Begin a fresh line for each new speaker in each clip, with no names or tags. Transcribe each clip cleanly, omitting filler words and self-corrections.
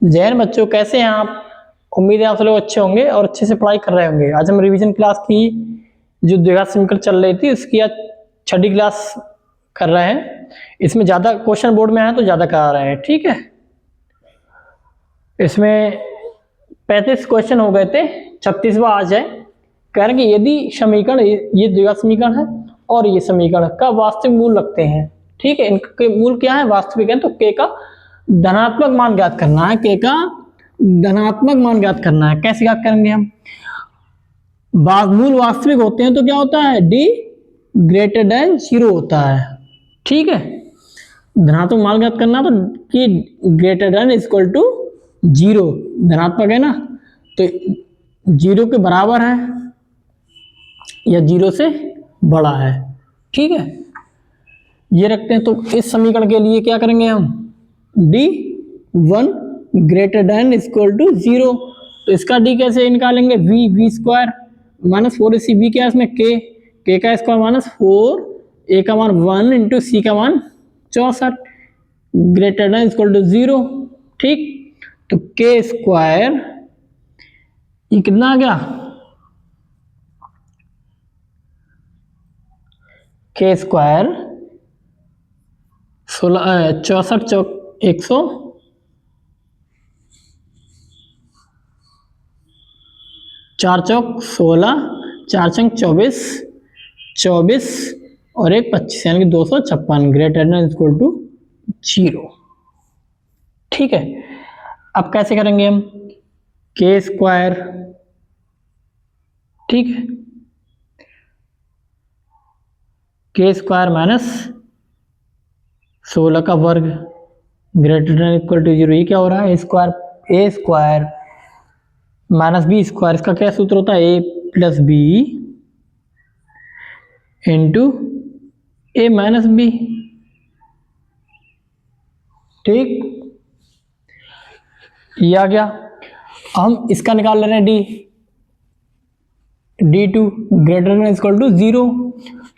जैन बच्चों, कैसे हैं आप? उम्मीद है आप सब लोग अच्छे होंगे और अच्छे से पढ़ाई कर रहे होंगे। आज हम रिवीजन क्लास की जो द्विघात समीकरण चल रही थी उसकी आज छठी क्लास कर रहे हैं। इसमें ज़्यादा क्वेश्चन बोर्ड में आए तो ज़्यादा करा रहे हैं, ठीक है। इसमें 35 क्वेश्चन हो गए थे, 36वां आज है। कह रहे हैं कि यदि समीकरण ये द्विघात समीकरण है और ये समीकरण का वास्तविक मूल रखते हैं, ठीक है। इनके मूल क्या है? वास्तविक है, तो के का धनात्मक मान ज्ञात करना है। के का धनात्मक मान ज्ञात करना है। कैसे ज्ञात करेंगे हम? मूल वास्तविक होते हैं तो क्या होता है? डी ग्रेटर देन 0 होता है, ठीक है। धनात्मक मान ज्ञात करना तो कि ग्रेटर देन इक्वल टू 0, धनात्मक है ना, तो 0 के बराबर है या 0 से बड़ा है, ठीक है। ये रखते हैं। तो इस समीकरण के लिए क्या करेंगे हम? D1 greater than equal to 0। तो इसका D कैसे निकालेंगे? V स्क्वायर माइनस 4 इसी B क्या है इसमें? K का स्क्वायर माइनस 4, A का मान 1 इंटू C का मान 64 ग्रेटर देन इक्वल टू 0, ठीक। तो K स्क्वायर ये कितना आ गया? K स्क्वायर 64 चौक 100, 4 चौक 16, 4 चौक 24, 24 और 1 25 यानी कि 256 ग्रेटर देन इक्वल टू 0, ठीक है। अब कैसे करेंगे हम? के स्क्वायर, ठीक है, के स्क्वायर माइनस 16 का वर्ग ग्रेटर देन इक्वल टू 0। ये क्या हो रहा है? स्क्वायर ए स्क्वायर माइनस बी स्क्वायर, इसका क्या सूत्र होता है? ए प्लस बी इंटू ए माइनस बी, ठीक। ये आ गया। हम इसका निकाल ले रहे हैं D2 greater than equal to 0।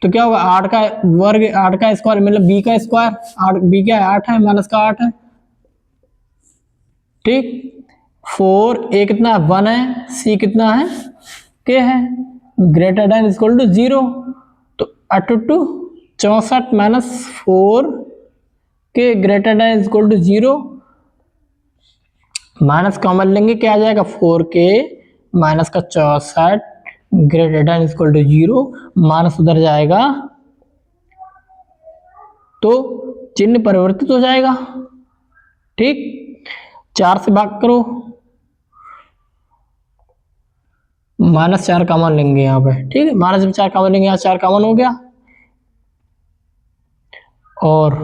तो क्या होगा? 8 का वर्ग 8 का स्क्वायर मतलब b का स्क्वायर, 8 b क्या है? 8 है, माइनस का 8 है, ठीक। 4 a कितना? 1 है, c कितना है? k है, ग्रेटर देन इक्वल टू 0। तो 8 64 माइनस 4 के greater than equal to 0, minus common लेंगे, क्या आ जाएगा? 4k माइनस का 64 greater than equal to 0, minus उधर जाएगा तो चिन्ह परिवर्तित हो जाएगा, ठीक। 4 से भाग करो, -4 कॉमन लेंगे यहाँ पे, ठीक है। -4 कॉमन लेंगे, यहाँ 4 कॉमन हो गया और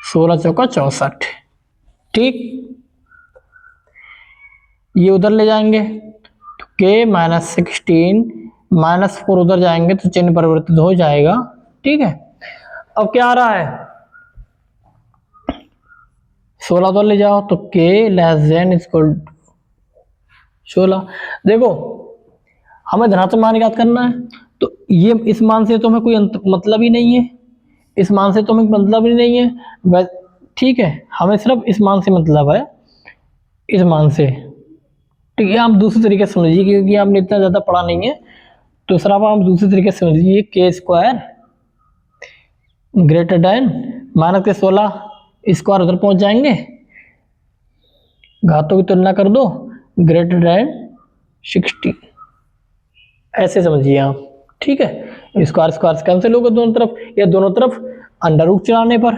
16 चौका 64, ठीक। ये उधर ले जाएंगे तो k -16 -4 उधर जाएंगे तो चिन्ह परिवर्तित हो जाएगा, ठीक है। अब क्या आ रहा है? 16 उधर ले जाओ तो k लेस देन इक्वल 16। देखो, हमें धनात्मक मान ज्ञात करना है, तो ये इस मान से तो हमें कोई मतलब ही नहीं है, इस मान से तो हमें मतलब ही नहीं है, ठीक है। हमें सिर्फ इस मान से मतलब है, इस मान से, ठीक है। आप दूसरे तरीके से समझिए क्योंकि आपने इतना ज़्यादा पढ़ा नहीं है, तो सर आप दूसरे तरीके से समझिए। के स्क्वायर ग्रेटर देन माइनस के 16 स्क्वायर उधर पहुंच जाएंगे, घातों की तुलना कर दो, ग्रेटर देन 60, ऐसे समझिए आप, ठीक है। स्क्वायर स्क्वायर से कैंसिल होगा दोनों तरफ, या दोनों तरफ अंडर रूट चलाने पर,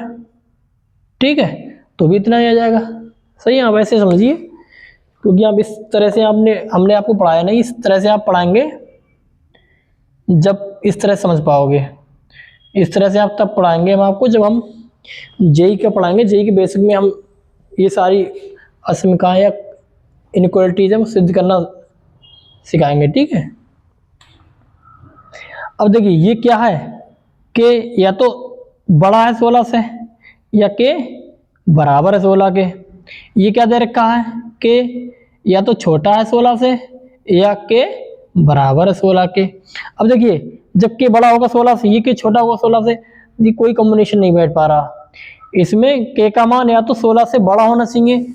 ठीक है, तो भी इतना ही आ जाएगा। सही है, आप ऐसे समझिए क्योंकि आप इस तरह से हमने आपको पढ़ाया नहीं, इस तरह से आप पढ़ाएंगे जब इस तरह समझ पाओगे। इस तरह से आप तब पढ़ाएंगे हम आपको जब हम जेई का पढ़ाएंगे। जेई के बेसिक में हम ये सारी असमीकाएं या इनइक्वालिटीज हम सिद्ध करना सिखाएंगे, ठीक है। अब देखिए ये क्या है? के या तो बड़ा है 16 से या के बराबर है 16 के। ये क्या दे रखा है? के या तो छोटा है 16 से या के बराबर है 16 के। अब देखिए जब के बड़ा होगा 16 से, ये के छोटा होगा 16 से, ये कोई कॉम्बिनेशन नहीं बैठ पा रहा। इसमें के का मान या तो 16 से बड़ा होना चाहिए,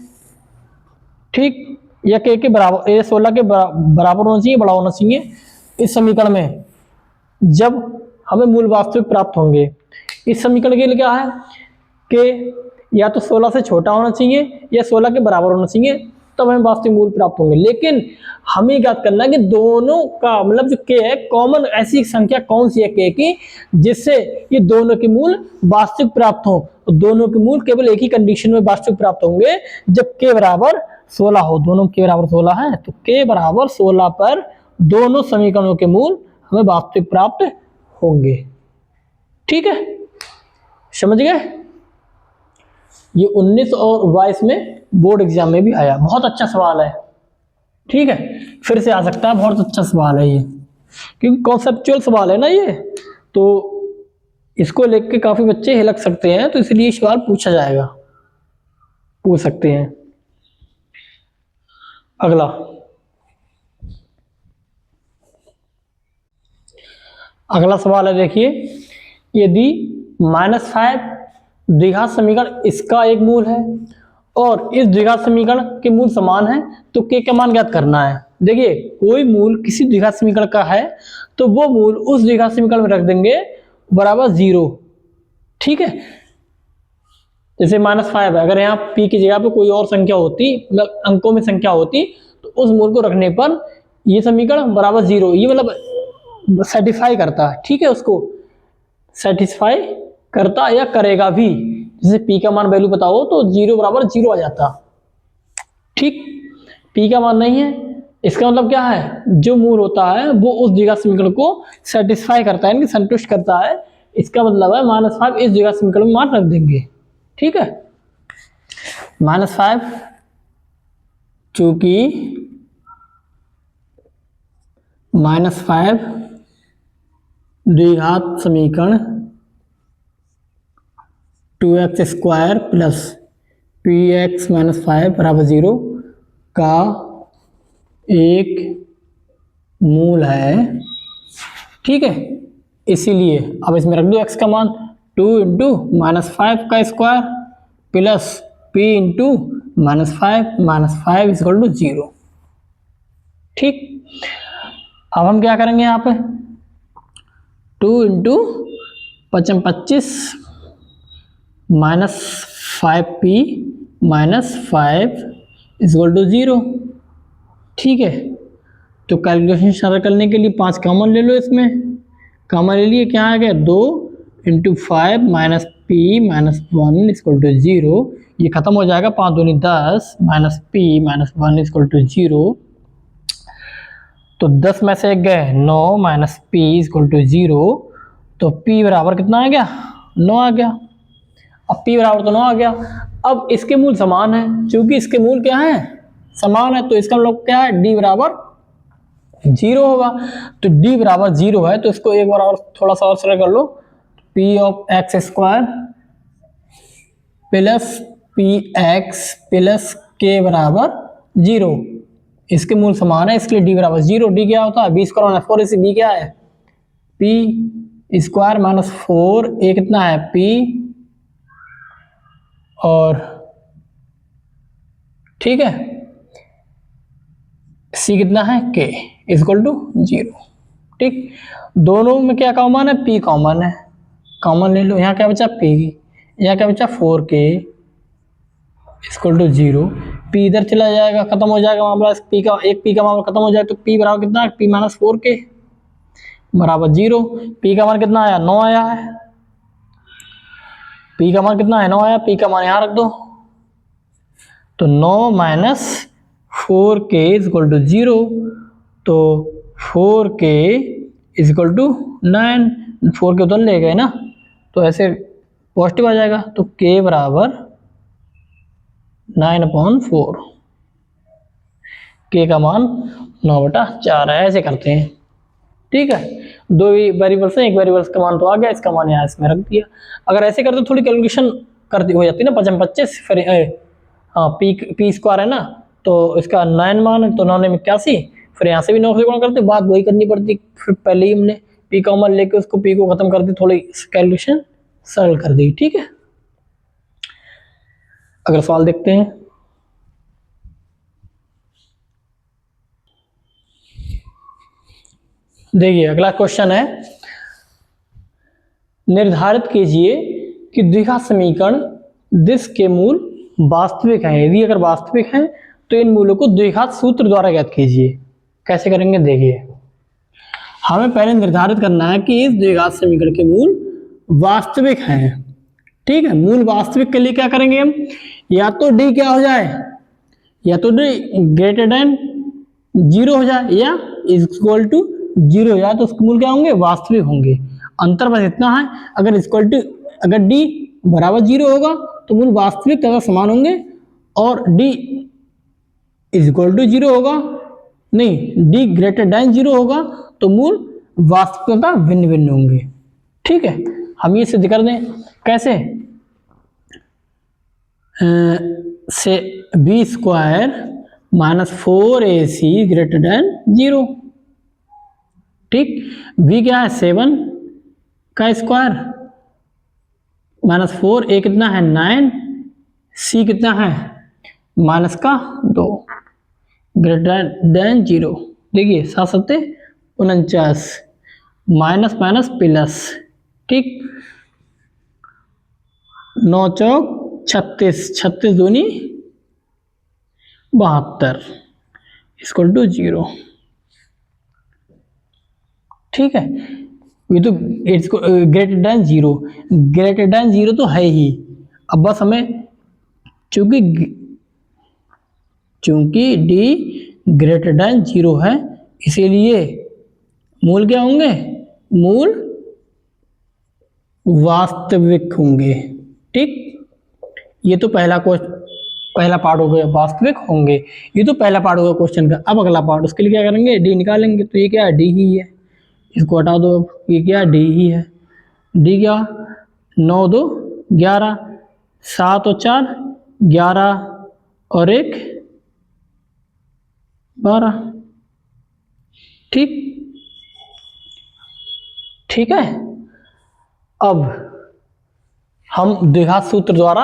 ठीक, या के बराबर, ये 16 के बराबर होना चाहिए, बड़ा होना चाहिए इस समीकरण में जब हमें मूल वास्तविक प्राप्त होंगे। इस समीकरण के लिए क्या है कि या तो 16 से छोटा होना चाहिए या 16 के बराबर होना चाहिए, तब हमें वास्तविक मूल प्राप्त होंगे। लेकिन हमें याद करना है कि दोनों का मतलब जो के है कॉमन, ऐसी संख्या कौन सी है के की जिससे ये दोनों के मूल वास्तविक प्राप्त हो। तो दोनों के मूल केवल एक ही कंडीशन में वास्तविक प्राप्त होंगे, जब के बराबर 16 हो। दोनों के बराबर 16 है तो के बराबर 16 पर दोनों समीकरणों के मूल हमें वास्तविक प्राप्त होंगे। ठीक है, समझ गए? ये 19 और 22 में बोर्ड एग्जाम में भी आया, बहुत अच्छा सवाल है। ठीक है, फिर से आ सकता है, बहुत अच्छा सवाल है ये, क्योंकि कॉन्सेप्चुअल सवाल है ना ये, तो इसको लेके काफी बच्चे हिलक सकते हैं, तो इसलिए सवाल पूछा जाएगा, पूछ सकते हैं। अगला सवाल है, देखिए, यदि -5 द्विघात समीकरण इसका एक मूल है और इस द्विघात समीकरण के मूल समान है तो के का मान ज्ञात करना है। देखिए, कोई मूल किसी द्विघात समीकरण का है तो वो मूल उस द्विघात समीकरण में रख देंगे बराबर 0। ठीक है, जैसे -5 है, अगर यहाँ p की जगह पे कोई और संख्या होती, मतलब अंकों में संख्या होती, तो उस मूल को रखने पर ये समीकरण बराबर 0, ये मतलब सेटिस्फाई करता है। ठीक है, उसको सेटिस्फाई करता या करेगा भी। जैसे p का मान वैल्यू बताओ तो 0 बराबर 0 आ जाता। ठीक, p का मान नहीं है, इसका मतलब क्या है, जो मूल होता है वो उस द्विघात समीकरण को सेटिस्फाई करता है, यानी संतुष्ट करता है। इसका मतलब है -5 इस द्विघात समीकरण में मान रख देंगे। ठीक है, -5 चूंकि -5 द्विघात समीकरण 2x² प्लस px -5 बराबर 0 का एक मूल है। ठीक है, इसीलिए अब इसमें रख दो x का मान 2 इंटू -5 का square plus p into -5 equal to 0। ठीक, अब हम क्या करेंगे यहाँ पे 2 इंटू 25 -5p -5 इक्वल टू 0। ठीक है, तो कैलकुलेशन सरल करने के लिए 5 कॉमन ले लो, इसमें कॉमन ले लिए, क्या आ गया 2 इंटू 5 -p -1 इक्वल टू 0। ये खत्म हो जाएगा, 5 दूनी 10 -p -1 इक्वल टू 0। तो 10 में से एक गए 9 -p इक्वल टू 0, तो p बराबर कितना आ गया 9 आ गया। अब p बराबर तो 9 आ गया। अब इसके मूल समान है, क्योंकि इसके मूल क्या है समान है, तो इसका मतलब क्या है d बराबर 0 होगा। तो d बराबर 0 है, तो इसको एक बार और थोड़ा सा और सरल कर लो, p of x² plus px plus k बराबर 0। इसके मूल समान है, इसके लिए d बराबर 0। d क्या होता है 20 करोड़ 4, इसी b क्या है p स्क्वायर -4, a कितना है p और ठीक है c कितना है k इक्वल टू 0। ठीक, दोनों में क्या कॉमन है p कॉमन है, कॉमन ले लो। यहाँ क्या बचा p, यहाँ क्या बचा 4k इक्वल टू 0। p इधर चला जाएगा, खत्म हो जाएगा मामला, p का एक p का मामला खत्म हो जाए, तो p बराबर कितना है p -4k बराबर 0। p का मान कितना आया 9 आया है, p का मान कितना है 9 आया, p का मान यहाँ रख दो, तो 9 -4k इक्वल टू 0। तो 4k इक्वल टू 9, 4k उधर ले गए ना, तो ऐसे पॉजिटिव आ जाएगा, तो k बराबर 9/4, k का मान 9/4 है। ऐसे करते हैं। ठीक है, दो वेरिएबल्स हैं, एक वेरिएबल्स का मान तो आ गया, इसका मान यहाँ इसमें रख दिया। अगर ऐसे करते थोड़ी कैलकुलेशन करती हो जाती है ना, 25 फिर हाँ पी स्क्वायर है ना, तो इसका 9 मान है, तो 9 में 81, फिर यहाँ से भी 9 से गुणा करते, बात वही करनी पड़ती। फिर पहले ही हमने पी कॉमन लेके उसको पी को खत्म कर दी, थोड़ी कैलकुलेशन सरल कर दी। ठीक है, अगला सवाल देखते हैं। देखिए अगला क्वेश्चन है, निर्धारित कीजिए कि द्विघात समीकरण दिस के मूल वास्तविक हैं। यदि अगर वास्तविक हैं तो इन मूलों को द्विघात सूत्र द्वारा ज्ञात कीजिए। कैसे करेंगे देखिए, हमें पहले निर्धारित करना है कि इस द्विघात समीकरण के मूल वास्तविक हैं। ठीक है, मूल वास्तविक के लिए क्या करेंगे हम, या तो डी क्या हो जाए, या तो डी ग्रेटर देन 0 हो जाए या इक्वल टू 0 हो जाए, तो उसके मूल क्या होंगे, वास्तविक होंगे। अंतर बस इतना है, अगर डी बराबर 0 होगा तो मूल वास्तविक तथा समान होंगे, और डी इक्वल टू 0 होगा, नहीं डी ग्रेटर देन 0 होगा तो मूल वास्तविक तथा भिन्न भिन्न होंगे। ठीक है, हम ये सिद्ध कर दें कैसे, से b square minus 4ac greater than 0। ठीक, v क्या है 7 का स्क्वायर माइनस 4, a कितना है 9, c कितना है माइनस का 2 ग्रेटर देन 0। देखिए 7 सत्ते 49 माइनस माइनस प्लस। ठीक, 9 चौक 36, 36 दूनी 72 इक्वल टू 0। ठीक है, ये तो इसको ग्रेटर देन 0, ग्रेटर देन 0 तो है ही। अब बस हमें चूंकि डी ग्रेटर देन 0 है इसीलिए मूल क्या होंगे, मूल वास्तविक होंगे। ठीक, ये तो पहला पार्ट हो गया, वास्तविक होंगे। ये तो पहला पार्ट हो गया क्वेश्चन का। अब अगला पार्ट, उसके लिए क्या करेंगे, डी निकालेंगे। तो ये क्या है, डी ही है, इसको हटा दो। अब ये क्या डी ही है, डी क्या 9 2 11, 7 और 4 11 और 1 12। ठीक, ठीक है। अब हम द्विघात सूत्र द्वारा,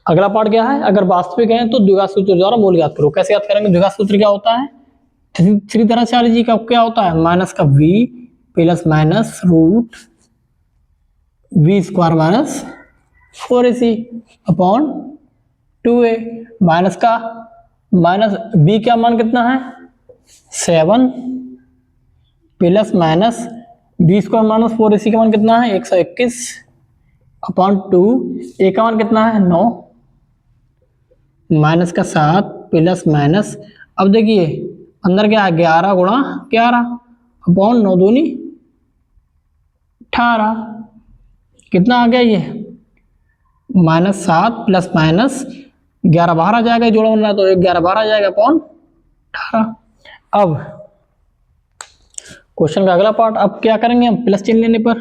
अगला पार्ट क्या है, अगर वास्तविक है तो द्विघात सूत्र द्वारा मूल ज्ञात करो। कैसे याद करेंगे, द्विघात सूत्र क्या होता है, 3 जी का क्या होता है, माइनस का v plus minus root v square minus 4ac upon 2a, minus का माइनस b क्या मान कितना है 7 plus minus b square minus 4ac का मान कितना है 121 अपॉन 2, a का मान कितना है 9 माइनस का 7 प्लस माइनस, अब देखिए अंदर क्या है 11 गुणा 11 अपॉन 9 दूनी 18, कितना आ गया ये माइनस 7 प्लस माइनस 11 बाहर आ जाएगा, जोड़ा बन रहा है तो 11 बाहर आ जाएगा अपॉन 18। अब क्वेश्चन का अगला पार्ट, अब क्या करेंगे हम, प्लस चिन्ह लेने पर,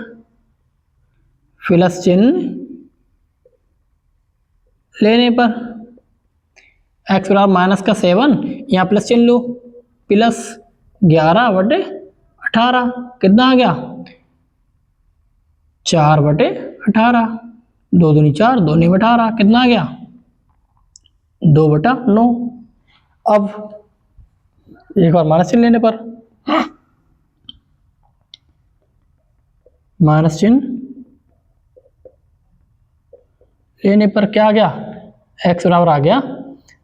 प्लस चिन्ह लेने पर एक्स बराबर माइनस का 7, यहाँ प्लस चिन्ह लो, प्लस 11/18 कितना आ गया 4/18, 2 दूनी 4 2 नहीं 18 कितना आ गया 2/9। अब एक बार माइनस चिन्ह लेने पर, माइनस चिन्ह लेने पर क्या आ गया, एक्स बराबर आ गया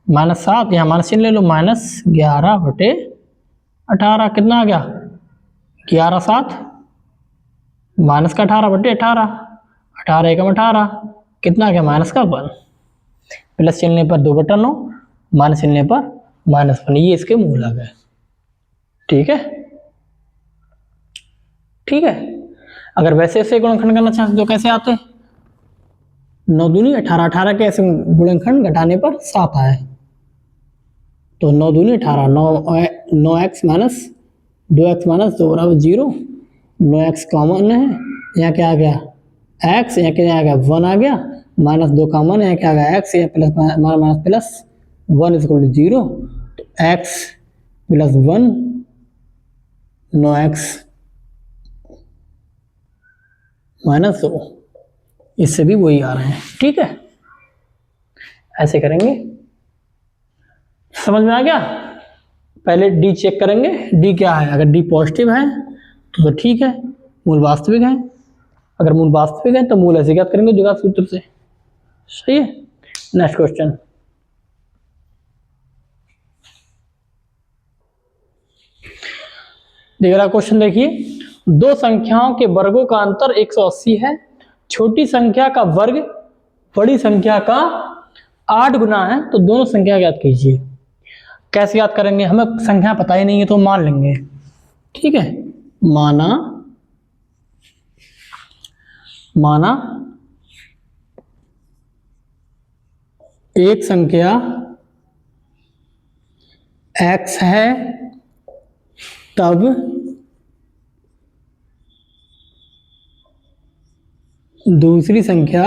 माइनस 7, यहाँ माइनस चिन्ह ले लो, माइनस 11/18 कितना आ गया 11 7 माइनस का 18/18, 18 एकम 18 कितना आ गया माइनस का 1, प्लस चिन्ह पर 2/9 माइनस चिन्ह पर -1, ये इसके मूल आ गए। ठीक है, ठीक है। अगर वैसे ऐसे गुणनखंड करना चाहते तो कैसे आते, 9 दूनी 18, 18 के ऐसे गुणनखंड घटाने पर 7 आए, तो 9 दूनी 18, 9x माइनस 2x माइनस 2 बराबर 0, 9x कॉमन है, यहाँ क्या आ गया x, यहाँ क्या आ गया 1 आ गया, माइनस 2 कॉमन है, यहाँ क्या आ गया x, यहाँ plus minus plus 1 equal to 0, तो x प्लस 1 9x माइनस 2, इससे भी वही आ रहे हैं। ठीक है, ऐसे करेंगे। समझ में आ गया? पहले डी चेक करेंगे, डी क्या है। अगर डी पॉजिटिव है तो ठीक है, मूल वास्तविक है। अगर मूल वास्तविक है तो मूल ऐसे ज्ञात करेंगे द्विघात सूत्र से। सही है। नेक्स्ट क्वेश्चन, देख रहा क्वेश्चन देखिए, दो संख्याओं के वर्गों का अंतर 180 है। छोटी संख्या का वर्ग बड़ी संख्या का 8 गुना है, तो दोनों संख्या ज्ञात कीजिए। कैसे याद करेंगे? हमें संख्या पता ही नहीं है तो मान लेंगे। ठीक है, माना एक संख्या x है, तब दूसरी संख्या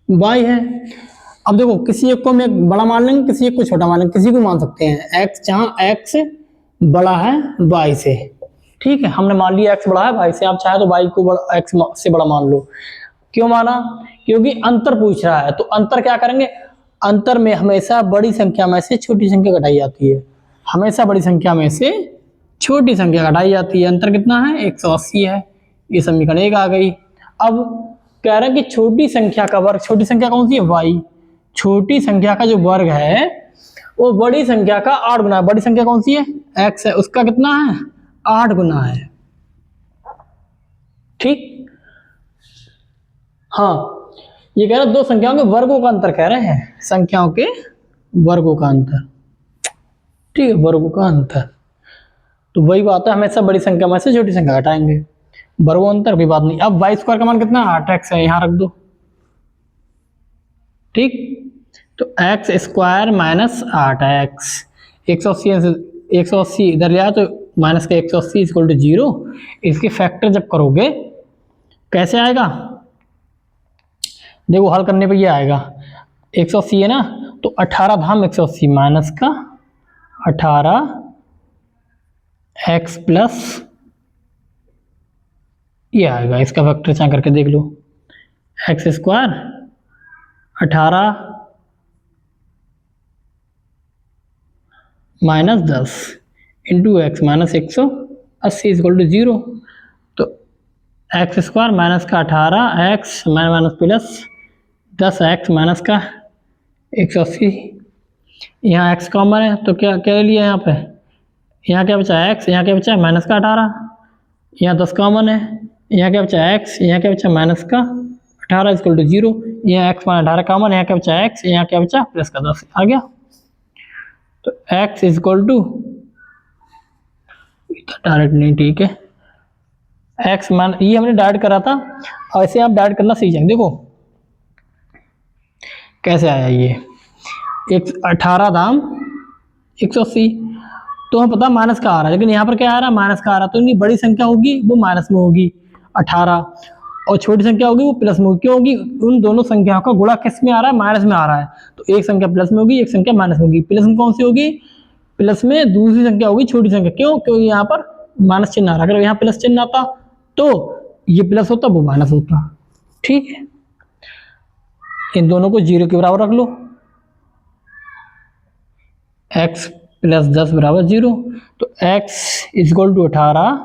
y है। अब देखो, किसी एक को हम बड़ा मान लेंगे, किसी एक को छोटा मान लेंगे, किसी को मान सकते हैं x, जहां x बड़ा है y से। ठीक है, हमने मान लिया x बड़ा है y से, आप चाहे तो y को x से बड़ा मान लो। क्यों माना? क्योंकि अंतर पूछ रहा है, तो अंतर क्या करेंगे? अंतर में हमेशा बड़ी संख्या में से छोटी संख्या घटाई जाती है। हमेशा बड़ी संख्या में से छोटी संख्या घटाई जाती है। अंतर कितना है? 180 है। ये समीकरण 1 आ गई। अब कह रहे हैं कि छोटी संख्या का वर्ग, छोटी संख्या कौन सी है? y। छोटी संख्या का जो वर्ग है वो बड़ी संख्या का 8 गुना है। बड़ी संख्या कौन सी है? x है, उसका कितना है? 8 गुना है। ठीक, हाँ, ये कह रहे हैं दो संख्याओं के वर्गों का अंतर कह रहे हैं, संख्याओं के वर्गों का अंतर। ठीक है, वर्गों का अंतर, तो वही बात है, हमेशा बड़ी संख्या में से छोटी संख्या घटाएंगे। वर्गों अंतर कोई बात नहीं। अब y स्क्वायर का मान कितना? 8x है, यहां रख दो। ठीक, तो x स्क्वायर माइनस 8x, 180 इधर ले आया तो माइनस का 180 इक्वल टू 0। इसके फैक्टर जब करोगे कैसे आएगा? देखो, हल करने पे ये आएगा, 180 है ना, तो 18 धाम 180 माइनस का 18x प्लस ये आएगा। इसका फैक्टर चाह करके देख लो, x square 18 minus 10 into x minus 180 equal to 0। तो एक्स स्क्वायर माइनस का 18x minus plus 10x minus का 180, यहाँ x कॉमन है तो क्या क्या लिया यहाँ पे? यहाँ क्या बचा है? x, यहाँ क्या बचा है? माइनस का 18, यहाँ 10 कॉमन है, यहाँ क्या बचा है? x, यहाँ क्या बचा? माइनस का 18 इक्वल टू 0, यहाँ x माइनस 18 कॉमन, यहाँ क्या बचा है? x, यहाँ क्या बचा? प्लस का 10 आ गया। तो x इक्वल टू डायरेक्ट नहीं, ठीक है, x मान ये हमने डायरेक्ट करा था, और ऐसे आप डायरेक्ट करना सीख जाएंगे। देखो कैसे आया ये, 18 दाम 180, तो हमें पता माइनस का आ रहा है, लेकिन यहाँ पर क्या आ रहा है? माइनस का आ रहा है, तो इनकी बड़ी संख्या होगी वो माइनस में होगी 18, और छोटी संख्या होगी वो प्लस में होगी। क्यों होगी? उन दोनों संख्याओं का गुणा किस में आ रहा है? माइनस में आ रहा है, तो एक संख्या प्लस में होगी, एक संख्या माइनस में होगी। प्लस में कौन सी होगी? प्लस में दूसरी संख्या होगी छोटी संख्या। क्यों? क्योंकि यहाँ पर माइनस चिन्ह आ रहा है, अगर यहाँ प्लस चिन्ह आता तो ये प्लस होता, वो माइनस होता। ठीक है, इन दोनों को 0 के बराबर रख लो, x प्लस 10 बराबर 0, तो x इक्वल टू 18,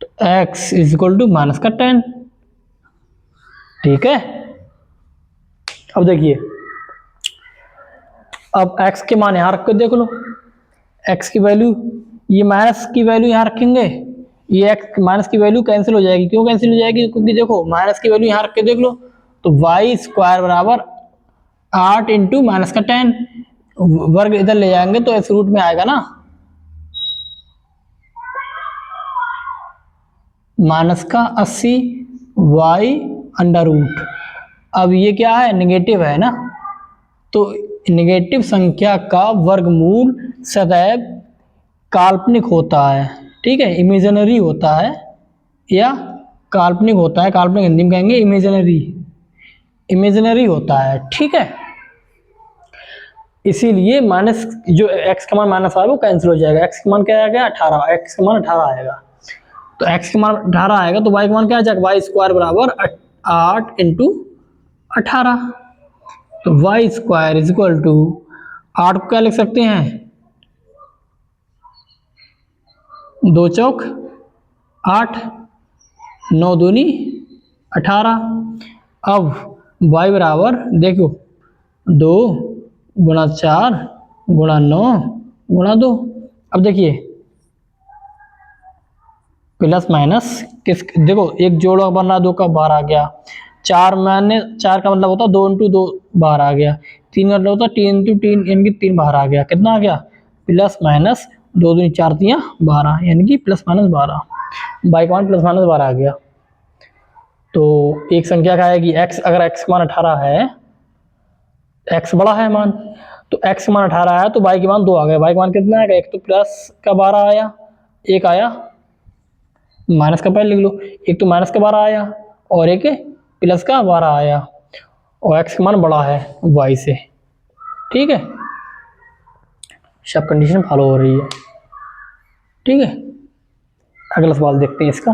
तो x इक्वल टू माइनस का 10। ठीक है, अब देखिए, अब x के मान यहां रख कर देख लो, x की वैल्यू, ये माइनस की वैल्यू यहां रखेंगे, ये x माइनस की वैल्यू कैंसिल हो जाएगी। क्यों कैंसिल हो जाएगी? क्योंकि देखो माइनस की वैल्यू यहां रख के देख लो, तो y स्क्वायर बराबर 8 इंटू माइनस का 10, वर्ग इधर ले जाएंगे तो इस रूट में आएगा ना, माइनस का 80 y अंडर रूट। अब ये क्या है? नेगेटिव है ना, तो नेगेटिव संख्या का वर्गमूल सदैव काल्पनिक होता है। ठीक है, इमेजिनरी होता है या काल्पनिक होता है, काल्पनिक हिंदी में कहेंगे इमेजिनरी, इमेजिनरी होता है। ठीक है, इसीलिए माइनस जो x का मान माइनस आया वो कैंसिल हो जाएगा। x का मान क्या आएगा? 18, x का मान 18 आएगा, तो x का मान 18 आएगा, तो y का मान क्या आ जाएगा? y स्क्वायर बराबर 8 इंटू 18। तो y square is equal to 8 को क्या लिख सकते हैं, 2 चौक 8, 9 दूनी 18। अब y बराबर देखो 2 गुणा 4 गुणा 9 गुणा 2। अब देखिए प्लस माइनस किस, देखो एक जोड़ा बन रहा, 2 का बाहर आ गया, 4 मैंने 4 का मतलब होता 2 इंटू 2 बाहर आ गया, 3 का मतलब होता 3 इंटू 3 यानी कि 3 बाहर आ गया। कितना आ गया, प्लस माइनस 2 दूनी 4 3 12 यानी कि प्लस माइनस 12। बाई का मान प्लस माइनस 12 आ गया। तो एक संख्या का है कि x, अगर x मान 18 है, x बड़ा है मान, तो x मान 18 है तो y के मान 2 आ गए। y का मान कितना आएगा, एक तो प्लस का 12 आया, एक आया माइनस का, पहले लिख लो, एक तो माइनस का 12 आया और एक प्लस का 12 आया, और x का मान बड़ा है y से। ठीक है, सब कंडीशन फॉलो हो रही है। ठीक है, अगला सवाल देखते हैं इसका।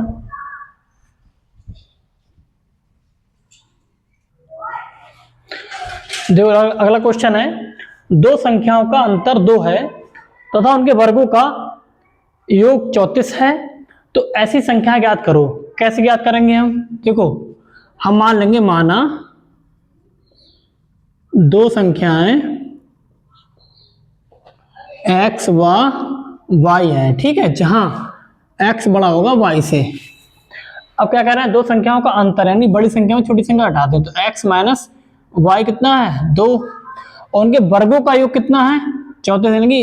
देखो अगला क्वेश्चन है, दो संख्याओं का अंतर 2 है तथा उनके वर्गों का योग 34 है, तो ऐसी संख्या ज्ञात करो। कैसे ज्ञात करेंगे हम, देखो हम मान लेंगे, माना दो संख्याएं x व y है, ठीक है, जहां x बड़ा होगा y से। अब क्या कह रहे हैं, दो संख्याओं का अंतर यानी बड़ी संख्या में छोटी संख्या हटा दें, तो x माइनस वाई कितना है 2, और उनके वर्गों का योग कितना है 34, यानी कि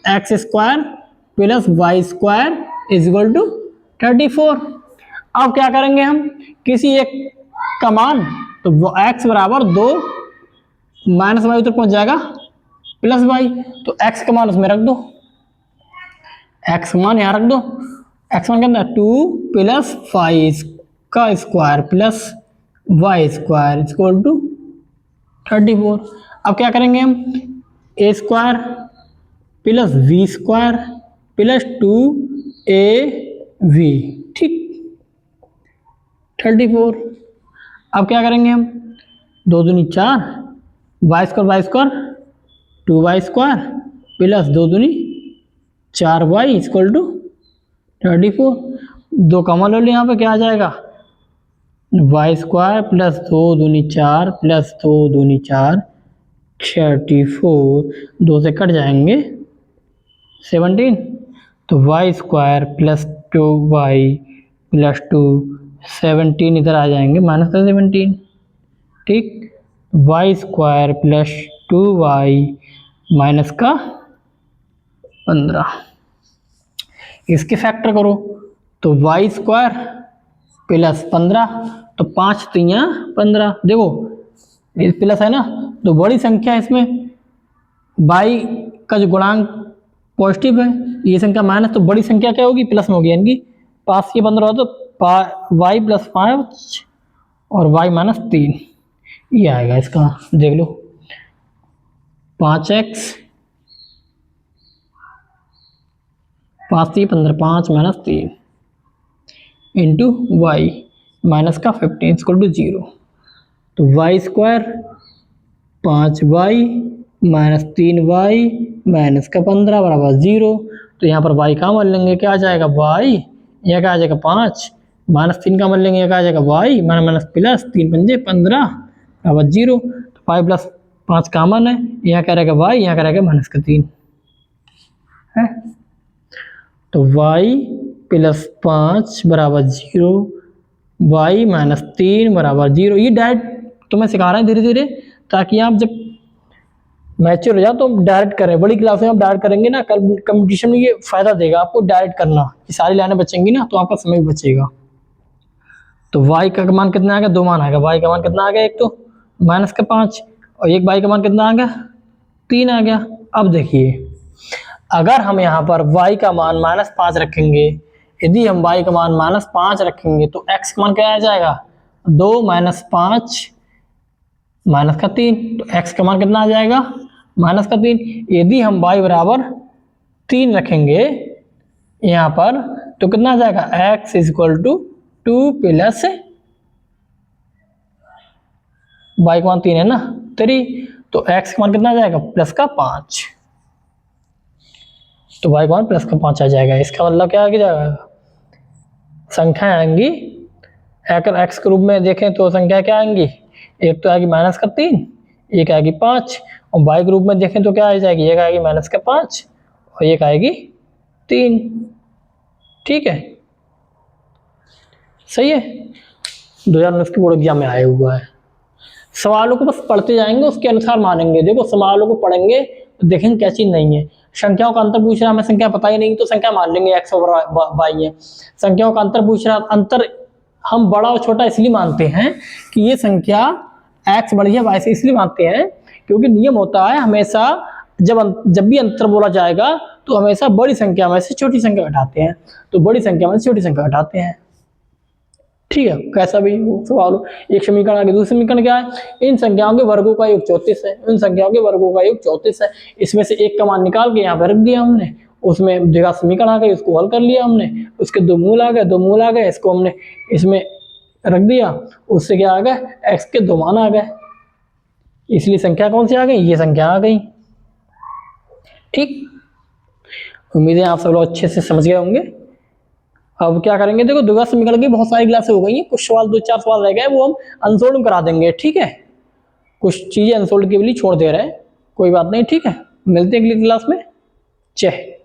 x square plus y square is equal to 34। अब क्या करेंगे हम, किसी एक का मान, तो वो x बराबर 2 माइनस वाई तक पहुंच जाएगा प्लस वाई, तो x का मान उसमें रख दो, x का मान यहाँ रख दो, x मान कितना 2 प्लस 5 का square plus y square is equal to 34। अब क्या करेंगे हम, a square plus b square plus 2ab, ठीक 34। अब क्या करेंगे हम, 2 दूनी 4, Y square 2y square plus 2 दूनी 4y इक्वल टू 34। 2 कॉमन ले लो, यहाँ पे क्या आ जाएगा, वाई स्क्वायर प्लस 2 दूनी 4 प्लस 2 दूनी 4 34, 2 से कट जाएंगे 17, तो y square plus 2y plus 2 17 इधर आ जाएंगे माइनस का 17, ठीक, Y square plus 2y minus का 15। इसके फैक्टर करो तो वाई स्क्वायर प्लस 15, तो 5 3 15, देखो ये प्लस है ना, तो बड़ी संख्या इसमें बाई का जो गुणांक पॉजिटिव है, ये संख्या माइनस, तो बड़ी संख्या क्या होगी, प्लस में होगी, यानी कि 5 के 15 हो तो वाई प्लस 5 और वाई माइनस 3, ये आएगा इसका, देख लो 5x 5 3 15 5 minus 3 into y minus का 15 इक्वल टू 0, तो y square 5y minus 3y minus का 15 बराबर 0, तो यहाँ पर y का मान लेंगे, क्या आ जाएगा y, यहाँ क्या आ जाएगा 5 माइनस 3 का मान लेंगे, यहाँ क्या आ जाएगा y माइनस प्लस 3 पंजे 15 बराबर 0, तो 5 प्लस 5 कामन है, यहाँ क्या रहेगा y, यहाँ क्या रहेगा माइनस का 3 है, तो y प्लस 5 बराबर 0, y माइनस 3 बराबर 0। ये डायरेक्ट तुम्हें सिखा रहे हैं धीरे धीरे, ताकि आप जब मैच्योर हो जाओ तो डायरेक्ट करें, बड़ी क्लास में आप डायरेक्ट करेंगे ना, कल कंपटीशन में ये फायदा देगा आपको डायरेक्ट करना, ये सारी लाइनें बचेंगी ना तो आपका समय भी बचेगा। तो y का मान कितना आ गया, 2 मान आ गया, y का मान कितना आ गया, एक तो माइनस का 5 और एक y का मान कितना आ गया 3 आ गया। अब देखिए अगर हम यहाँ पर y का मान -5 रखेंगे, यदि हम y का मान -5 रखेंगे तो x का मान क्या आ जाएगा 2 माइनस 5 माइनस का 3, तो x का मान कितना आ जाएगा माइनस का 3। यदि हम y बराबर 3 रखेंगे यहाँ पर तो कितना आ जाएगा x इज इक्वल टू 2 प्लस y का मान 3 है ना 3, तो x का मान कितना आ जाएगा प्लस का 5, तो y का मान प्लस का 5 आ जाएगा। इसका मतलब क्या आ जाएगा, संख्या आएंगी अगर x के रूप में देखें तो संख्या क्या आएंगी, एक तो आएगी माइनस का 3, एक आएगी 5, और y के रूप में देखें तो क्या आ जाएगी, एक आएगी माइनस का 5 और एक आएगी 3। ठीक है, सही है। 2019 के बोर्ड एग्जाम में आया हुआ है। सवालों को बस पढ़ते जाएंगे, उसके अनुसार मानेंगे। देखो सवालों को पढ़ेंगे तो देखेंगे क्या चीज नहीं है। संख्याओं का अंतर पूछ रहा है, हमें संख्या पता ही नहीं तो संख्या मान लेंगे x और y है। संख्याओं का अंतर पूछ रहा है, अंतर हम बड़ा और छोटा इसलिए मानते हैं कि ये संख्या x बड़ी है y से, इसलिए मानते हैं क्योंकि नियम होता है हमेशा जब भी अंतर बोला जाएगा तो हमेशा बड़ी संख्या में से छोटी संख्या घटाते हैं, तो बड़ी संख्या में से छोटी संख्या घटाते हैं। ठीक है, कैसा भी सवाल हो। एक समीकरण आगे, दूसरा समीकरण क्या है, इन संख्याओं के वर्गों का योग 34 है, इन संख्याओं के वर्गों का योग 34 है। इसमें से एक का मान निकाल के यहाँ पर रख दिया हमने, उसमें जगह समीकरण आ गई, उसको हल कर लिया हमने, उसके दो मूल आ गए, इसको हमने इसमें रख दिया, उससे क्या आ गया x के 2 मान आ गए, इसलिए संख्या कौन सी आ गई, ये संख्या आ गई। ठीक, उम्मीद है आप सब लोग अच्छे से समझ गए होंगे। अब क्या करेंगे, देखो द्विघात समीकरण की बहुत सारी क्लासें हो गई हैं, कुछ सवाल 2-4 सवाल रह गए वो हम अनसोल्ड करा देंगे। ठीक है, कुछ चीजें अनसोल्ड के लिए छोड़ दे रहे हैं, कोई बात नहीं। ठीक है, मिलते हैं अगली क्लास में। जय।